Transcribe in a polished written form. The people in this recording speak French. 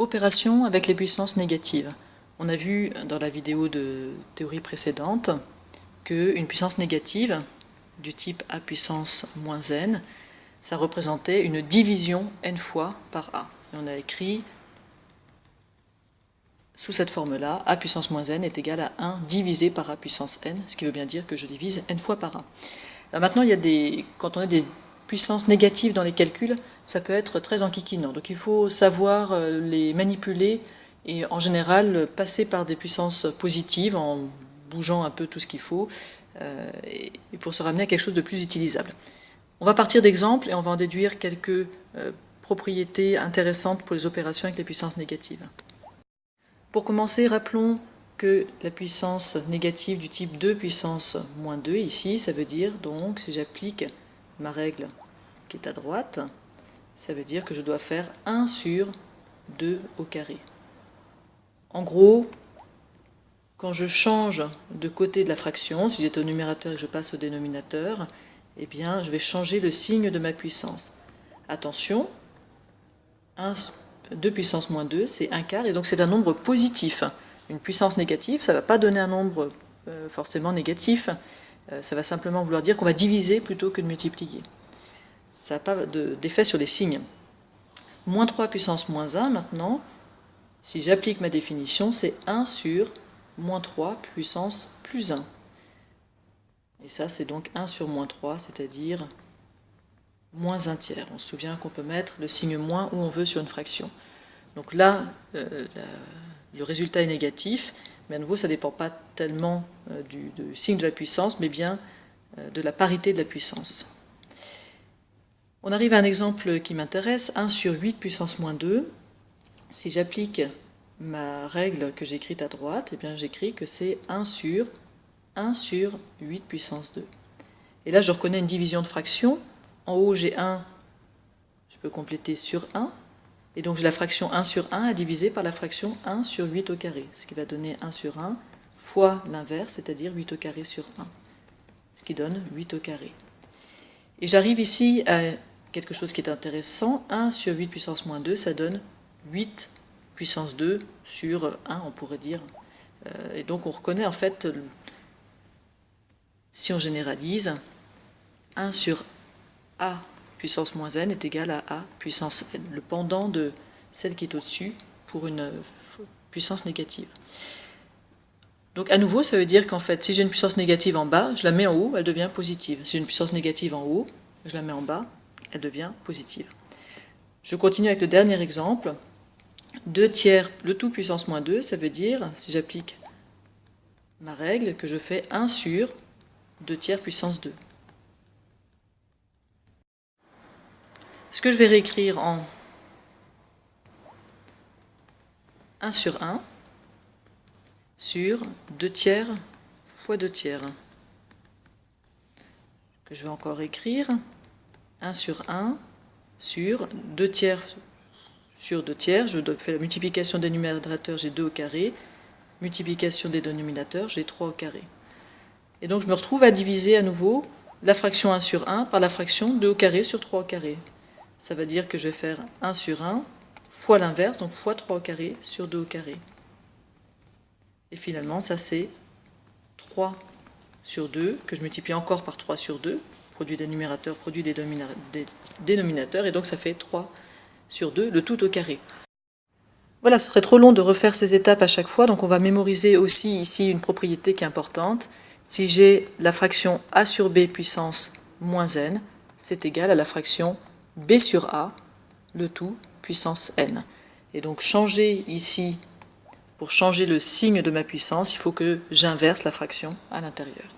Opération avec les puissances négatives. On a vu dans la vidéo de théorie précédente qu'une puissance négative du type a puissance moins n, ça représentait une division n fois par a. Et on a écrit sous cette forme-là, a puissance moins n est égal à 1 divisé par a puissance n, ce qui veut bien dire que je divise n fois par a. Alors maintenant, quand on a des puissances négatives dans les calculs, ça peut être très enquiquinant. Donc il faut savoir les manipuler et en général passer par des puissances positives en bougeant un peu tout ce qu'il faut et pour se ramener à quelque chose de plus utilisable. On va partir d'exemples et on va en déduire quelques propriétés intéressantes pour les opérations avec les puissances négatives. Pour commencer, rappelons que la puissance négative du type 2 puissance moins 2, ici, ça veut dire donc, si j'applique ma règle qui est à droite, ça veut dire que je dois faire 1 sur 2 au carré. En gros, quand je change de côté de la fraction, si j'étais au numérateur et que je passe au dénominateur, eh bien, je vais changer le signe de ma puissance. Attention, 2 puissance moins 2, c'est 1 quart, et donc c'est un nombre positif. Une puissance négative, ça ne va pas donner un nombre forcément négatif, ça va simplement vouloir dire qu'on va diviser plutôt que de multiplier. Ça n'a pas d'effet sur les signes. Moins 3 puissance moins 1, maintenant, si j'applique ma définition, c'est 1 sur moins 3 puissance plus 1. Et ça, c'est donc 1 sur moins 3, c'est-à-dire moins 1 tiers. On se souvient qu'on peut mettre le signe moins où on veut sur une fraction. Donc là, le résultat est négatif, mais à nouveau, ça ne dépend pas tellement du signe de la puissance, mais bien de la parité de la puissance. On arrive à un exemple qui m'intéresse, 1 sur 8 puissance moins 2. Si j'applique ma règle que j'ai écrite à droite, eh bien j'écris que c'est 1 sur 8 puissance 2. Et là, je reconnais une division de fraction. En haut, j'ai 1, je peux compléter sur 1. Et donc, j'ai la fraction 1 sur 1 à diviser par la fraction 1 sur 8 au carré, ce qui va donner 1 sur 1 fois l'inverse, c'est-à-dire 8 au carré sur 1, ce qui donne 8 au carré. Et j'arrive ici à quelque chose qui est intéressant. 1 sur 8 puissance moins 2, ça donne 8 puissance 2 sur 1, on pourrait dire. Et donc, on reconnaît en fait, si on généralise, 1 sur a puissance moins n est égal à a puissance n, le pendant de celle qui est au-dessus pour une puissance négative. Donc à nouveau, ça veut dire qu'en fait, si j'ai une puissance négative en bas, je la mets en haut, elle devient positive. Si j'ai une puissance négative en haut, je la mets en bas, elle devient positive. Je continue avec le dernier exemple. 2 tiers, le tout puissance moins 2, ça veut dire, si j'applique ma règle, que je fais 1 sur 2 tiers puissance 2. Ce que je vais réécrire en 1 sur 1 sur 2 tiers fois 2 tiers. Que je vais encore écrire 1 sur 1 sur 2 tiers sur 2 tiers. Je fais la multiplication des numérateurs, j'ai 2 au carré. Multiplication des dénominateurs, j'ai 3 au carré. Et donc je me retrouve à diviser à nouveau la fraction 1 sur 1 par la fraction 2 au carré sur 3 au carré. Ça veut dire que je vais faire 1 sur 1 fois l'inverse, donc fois 3 au carré sur 2 au carré. Et finalement, ça c'est 3 sur 2, que je multiplie encore par 3 sur 2, produit des numérateurs, produit des dénominateurs, et donc ça fait 3 sur 2, le tout au carré. Voilà, ce serait trop long de refaire ces étapes à chaque fois, donc on va mémoriser aussi ici une propriété qui est importante. Si j'ai la fraction a sur b puissance moins n, c'est égal à la fraction b sur a, le tout puissance n. Et donc changer ici, pour changer le signe de ma puissance, il faut que j'inverse la fraction à l'intérieur.